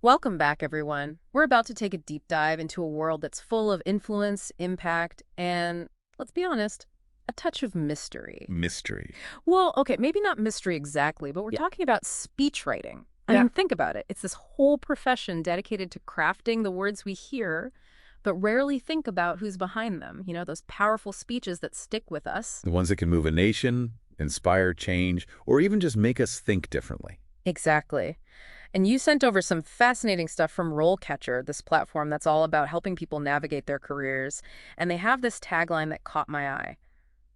Welcome back, everyone. We're about to take a deep dive into a world that's full of influence, impact, and, let's be honest, a touch of mystery. Mystery. Well, okay, maybe not mystery exactly, but we're Yeah. talking about speech writing. I Yeah. mean, think about it. It's this whole profession dedicated to crafting the words we hear, but rarely think about who's behind them. Those powerful speeches that stick with us. The ones that can move a nation, inspire change, or even just make us think differently. Exactly. And you sent over some fascinating stuff from RoleCatcher, this platform that's all about helping people navigate their careers. And they have this tagline that caught my eye: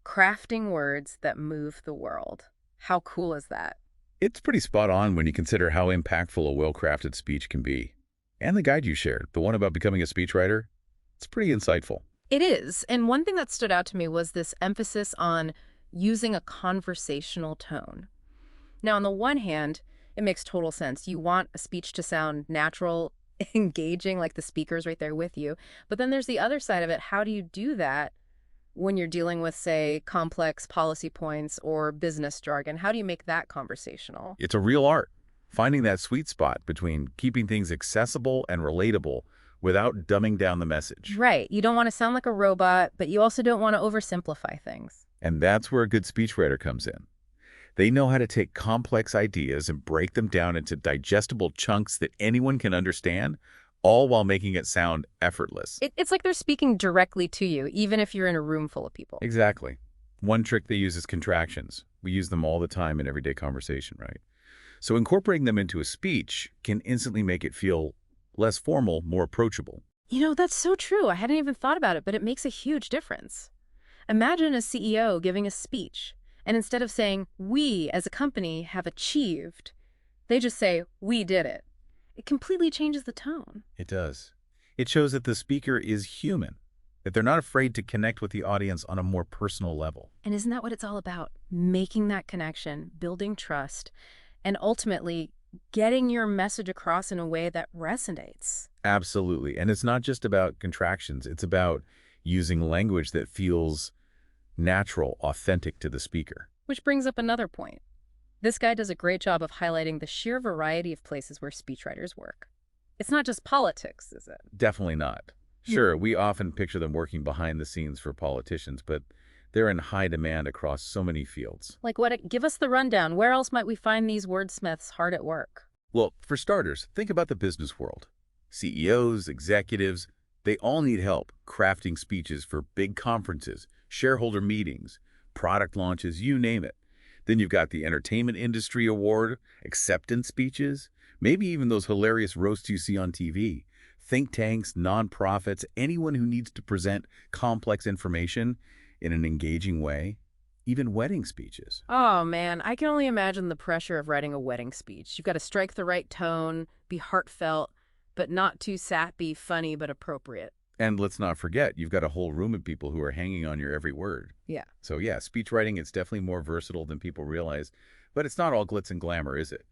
crafting words that move the world. How cool is that? It's pretty spot on when you consider how impactful a well-crafted speech can be. And the guide you shared, the one about becoming a speechwriter, it's pretty insightful. It is. And one thing that stood out to me was this emphasis on using a conversational tone. Now, on the one hand, it makes total sense. You want a speech to sound natural, engaging, like the speaker's right there with you. But then there's the other side of it. How do you do that when you're dealing with, say, complex policy points or business jargon? How do you make that conversational? It's a real art, finding that sweet spot between keeping things accessible and relatable without dumbing down the message. Right. You don't want to sound like a robot, but you also don't want to oversimplify things. And that's where a good speechwriter comes in. They know how to take complex ideas and break them down into digestible chunks that anyone can understand, all while making it sound effortless. It's like they're speaking directly to you, even if you're in a room full of people. Exactly. One trick they use is contractions. We use them all the time in everyday conversation, right? So incorporating them into a speech can instantly make it feel less formal, more approachable. That's so true. I hadn't even thought about it, but it makes a huge difference. Imagine a CEO giving a speech, and instead of saying, "we as a company have achieved," they just say, "we did it." It completely changes the tone. It does. It shows that the speaker is human, that they're not afraid to connect with the audience on a more personal level. And isn't that what it's all about? Making that connection, building trust, and ultimately getting your message across in a way that resonates. Absolutely. And it's not just about contractions. It's about using language that feels natural, authentic to the speaker. Which brings up another point. This guy does a great job of highlighting the sheer variety of places where speechwriters work. It's not just politics, is it? Definitely not. Sure, we often picture them working behind the scenes for politicians, but they're in high demand across so many fields. Like what? Give us the rundown. Where else might we find these wordsmiths hard at work? Well, for starters, think about the business world. CEOs, executives, they all need help crafting speeches for big conferences, shareholder meetings, product launches, you name it. Then you've got the entertainment industry award, acceptance speeches, maybe even those hilarious roasts you see on TV. Think tanks, nonprofits, anyone who needs to present complex information in an engaging way, even wedding speeches. Oh man, I can only imagine the pressure of writing a wedding speech. You've got to strike the right tone, be heartfelt, but not too sappy, funny, but appropriate. And let's not forget, you've got a whole room of people who are hanging on your every word. Yeah. So yeah, speech writing is definitely more versatile than people realize, but it's not all glitz and glamour, is it?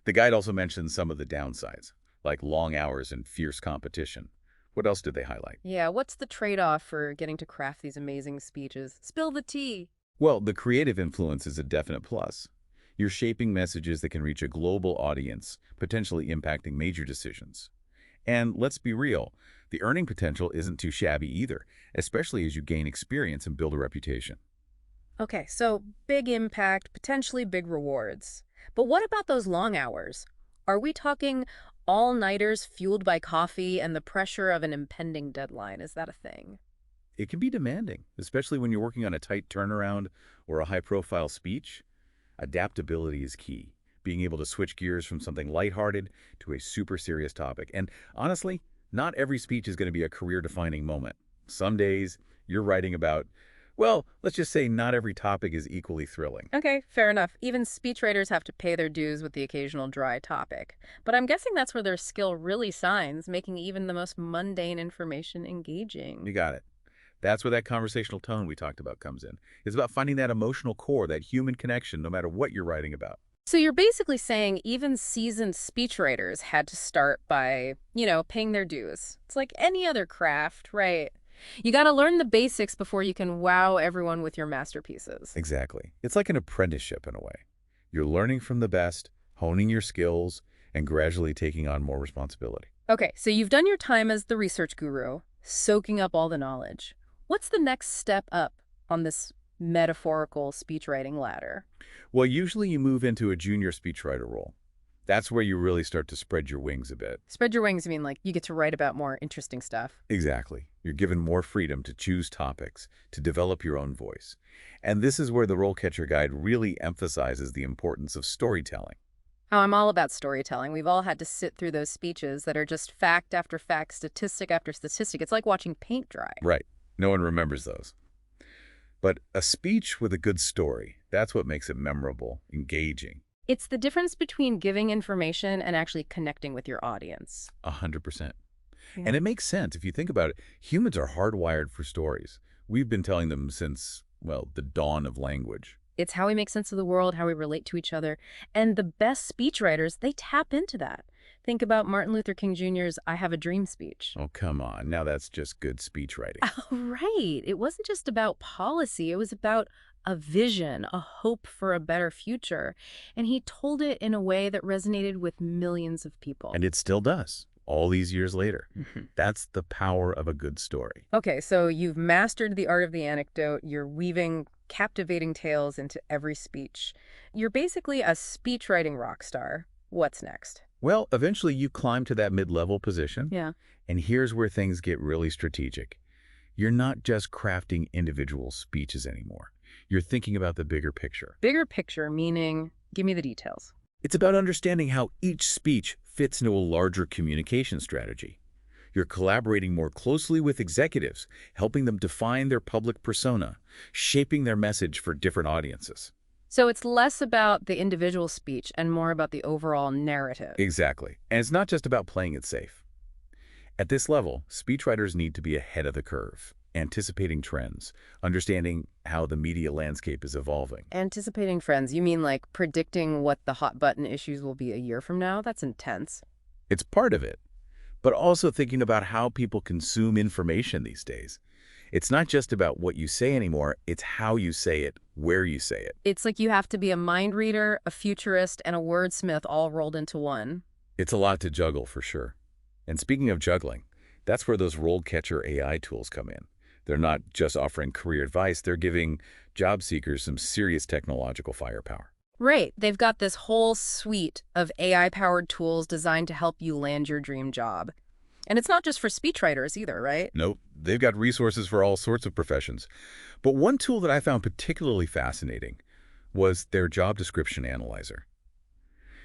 The guide also mentions some of the downsides, like long hours and fierce competition. What else did they highlight? Yeah, what's the trade-off for getting to craft these amazing speeches? Spill the tea. Well, the creative influence is a definite plus. You're shaping messages that can reach a global audience, potentially impacting major decisions. And let's be real, the earning potential isn't too shabby either, especially as you gain experience and build a reputation. Okay, so big impact, potentially big rewards. But what about those long hours? Are we talking all-nighters fueled by coffee and the pressure of an impending deadline? Is that a thing? It can be demanding, especially when you're working on a tight turnaround or a high-profile speech. Adaptability is key, being able to switch gears from something lighthearted to a super serious topic. And honestly, not every speech is going to be a career-defining moment. Some days, you're writing about, well, let's just say not every topic is equally thrilling. Okay, fair enough. Even speechwriters have to pay their dues with the occasional dry topic. But I'm guessing that's where their skill really shines, making even the most mundane information engaging. You got it. That's where that conversational tone we talked about comes in. It's about finding that emotional core, that human connection, no matter what you're writing about. So you're basically saying even seasoned speechwriters had to start by, paying their dues. It's like any other craft, right? You got to learn the basics before you can wow everyone with your masterpieces. Exactly. It's like an apprenticeship in a way. You're learning from the best, honing your skills, and gradually taking on more responsibility. Okay, so you've done your time as the research guru, soaking up all the knowledge. What's the next step up on this metaphorical speechwriting ladder? Well, usually you move into a junior speechwriter role. That's where you really start to spread your wings a bit. Spread your wings, I mean like you get to write about more interesting stuff. Exactly. You're given more freedom to choose topics, to develop your own voice. And this is where the RoleCatcher Guide really emphasizes the importance of storytelling. Oh, I'm all about storytelling. We've all had to sit through those speeches that are just fact after fact, statistic after statistic. It's like watching paint dry. Right. No one remembers those. But a speech with a good story, that's what makes it memorable, engaging. It's the difference between giving information and actually connecting with your audience. 100%. Yeah. And it makes sense. If you think about it, humans are hardwired for stories. We've been telling them since, well, the dawn of language. It's how we make sense of the world, how we relate to each other. And the best speechwriters, they tap into that. Think about Martin Luther King Jr.'s I Have a Dream speech. Oh, come on. Now that's just good speech writing. Oh, right. It wasn't just about policy. It was about a vision, a hope for a better future. And he told it in a way that resonated with millions of people. And it still does, all these years later. Mhm. That's the power of a good story. Okay, so you've mastered the art of the anecdote. You're weaving captivating tales into every speech. You're basically a speechwriting rock star. What's next? Well, eventually you climb to that mid-level position. Yeah. And here's where things get really strategic. You're not just crafting individual speeches anymore. You're thinking about the bigger picture. Bigger picture, meaning, give me the details. It's about understanding how each speech fits into a larger communication strategy. You're collaborating more closely with executives, helping them define their public persona, shaping their message for different audiences. So it's less about the individual speech and more about the overall narrative. Exactly. And it's not just about playing it safe. At this level, speechwriters need to be ahead of the curve, anticipating trends, understanding how the media landscape is evolving. Anticipating trends, you mean like predicting what the hot button issues will be a year from now? That's intense. It's part of it, but also thinking about how people consume information these days. It's not just about what you say anymore, it's how you say it, where you say it. It's like you have to be a mind reader, a futurist, and a wordsmith all rolled into one. It's a lot to juggle for sure. And speaking of juggling, that's where those RoleCatcher AI tools come in. They're not just offering career advice, they're giving job seekers some serious technological firepower. Right. They've got this whole suite of AI-powered tools designed to help you land your dream job. And it's not just for speechwriters either, right? Nope, they've got resources for all sorts of professions. But one tool that I found particularly fascinating was their job description analyzer.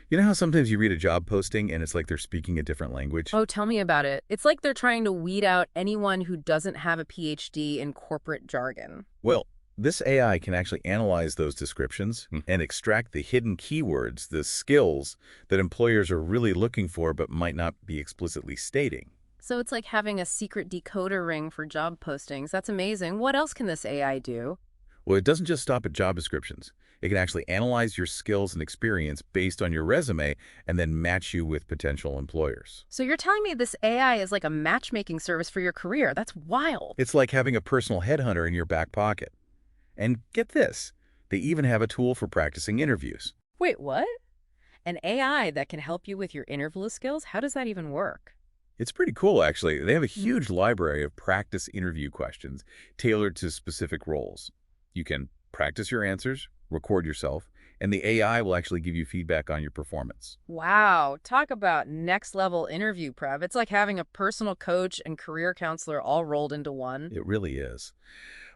You know how sometimes you read a job posting and it's like they're speaking a different language? Oh, tell me about it. It's like they're trying to weed out anyone who doesn't have a PhD in corporate jargon. Well, this AI can actually analyze those descriptions and extract the hidden keywords, the skills that employers are really looking for but might not be explicitly stating. So it's like having a secret decoder ring for job postings. That's amazing. What else can this AI do? Well, it doesn't just stop at job descriptions. It can actually analyze your skills and experience based on your resume and then match you with potential employers. So you're telling me this AI is like a matchmaking service for your career. That's wild. It's like having a personal headhunter in your back pocket. And get this, they even have a tool for practicing interviews. Wait, what? An AI that can help you with your interview skills? How does that even work? It's pretty cool, actually. They have a huge library of practice interview questions tailored to specific roles. You can practice your answers, record yourself, and the AI will actually give you feedback on your performance. Wow, talk about next level interview prep. It's like having a personal coach and career counselor all rolled into one. It really is.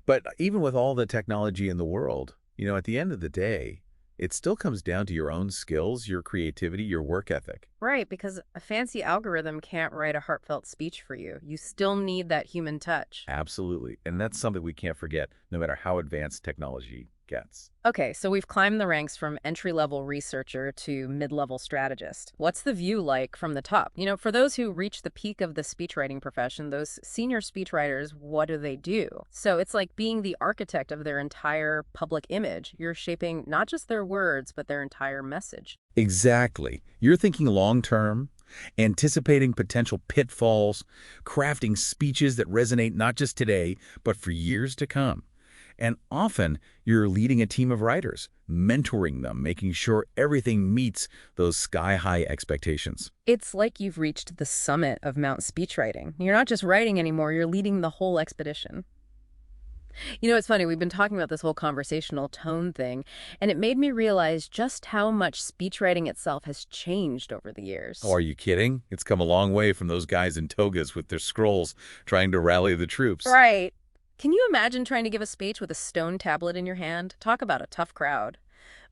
But even with all the technology in the world, at the end of the day, it still comes down to your own skills, your creativity, your work ethic. Right, because a fancy algorithm can't write a heartfelt speech for you. You still need that human touch. Absolutely. And that's something we can't forget, no matter how advanced technology gets. Okay, so we've climbed the ranks from entry-level researcher to mid-level strategist. What's the view like from the top? For those who reach the peak of the speechwriting profession, those senior speechwriters, what do they do? So it's like being the architect of their entire public image. You're shaping not just their words, but their entire message. Exactly. You're thinking long-term, anticipating potential pitfalls, crafting speeches that resonate not just today, but for years to come. And often, you're leading a team of writers, mentoring them, making sure everything meets those sky-high expectations. It's like you've reached the summit of Mount Speechwriting. You're not just writing anymore, you're leading the whole expedition. It's funny, we've been talking about this whole conversational tone thing, and it made me realize just how much speechwriting itself has changed over the Oh, years. are you kidding? It's come a long way from those guys in togas with their scrolls trying to rally the troops. Right. Can you imagine trying to give a speech with a stone tablet in your hand? Talk about a tough crowd.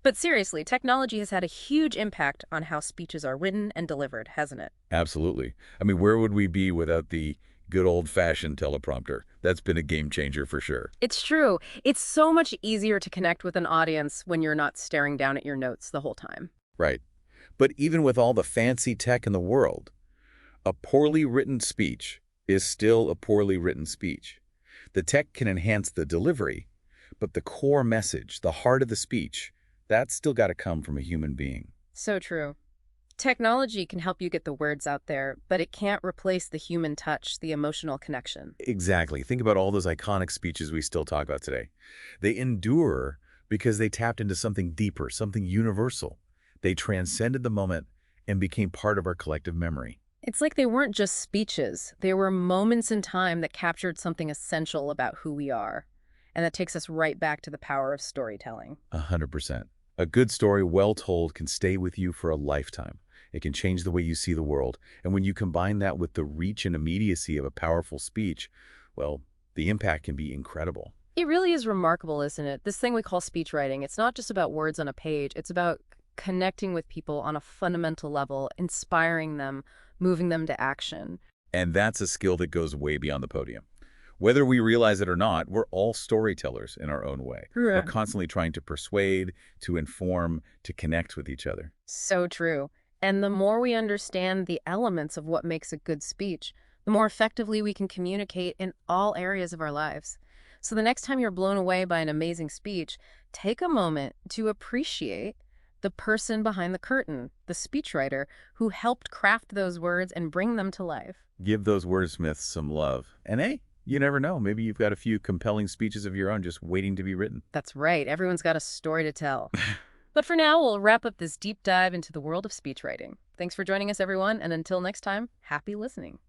But seriously, technology has had a huge impact on how speeches are written and delivered, hasn't it? Absolutely. I mean, where would we be without the good old-fashioned teleprompter? That's been a game changer for sure. It's true. It's so much easier to connect with an audience when you're not staring down at your notes the whole time. Right. But even with all the fancy tech in the world, a poorly written speech is still a poorly written speech. The tech can enhance the delivery, but the core message, the heart of the speech, that's still got to come from a human being. So true. Technology can help you get the words out there, but it can't replace the human touch, the emotional connection. Exactly. Think about all those iconic speeches we still talk about today. They endure because they tapped into something deeper, something universal. They transcended the moment and became part of our collective memory. It's like they weren't just speeches. They were moments in time that captured something essential about who we are. And that takes us right back to the power of storytelling. 100%. A good story well told can stay with you for a lifetime. It can change the way you see the world. And when you combine that with the reach and immediacy of a powerful speech, well, the impact can be incredible. It really is remarkable, isn't it? This thing we call speech writing, it's not just about words on a page. It's about connecting with people on a fundamental level, inspiring them, moving them to action. And that's a skill that goes way beyond the podium. Whether we realize it or not, we're all storytellers in our own way. We're Yeah. constantly trying to persuade, to inform, to connect with each other. So true. And the more we understand the elements of what makes a good speech, the more effectively we can communicate in all areas of our lives. So the next time you're blown away by an amazing speech, take a moment to appreciate the person behind the curtain, the speechwriter, who helped craft those words and bring them to life. Give those wordsmiths some love. And hey, you never know. Maybe you've got a few compelling speeches of your own just waiting to be written. That's right, everyone's got a story to tell. But for now, we'll wrap up this deep dive into the world of speechwriting. Thanks for joining us, everyone, and until next time, happy listening.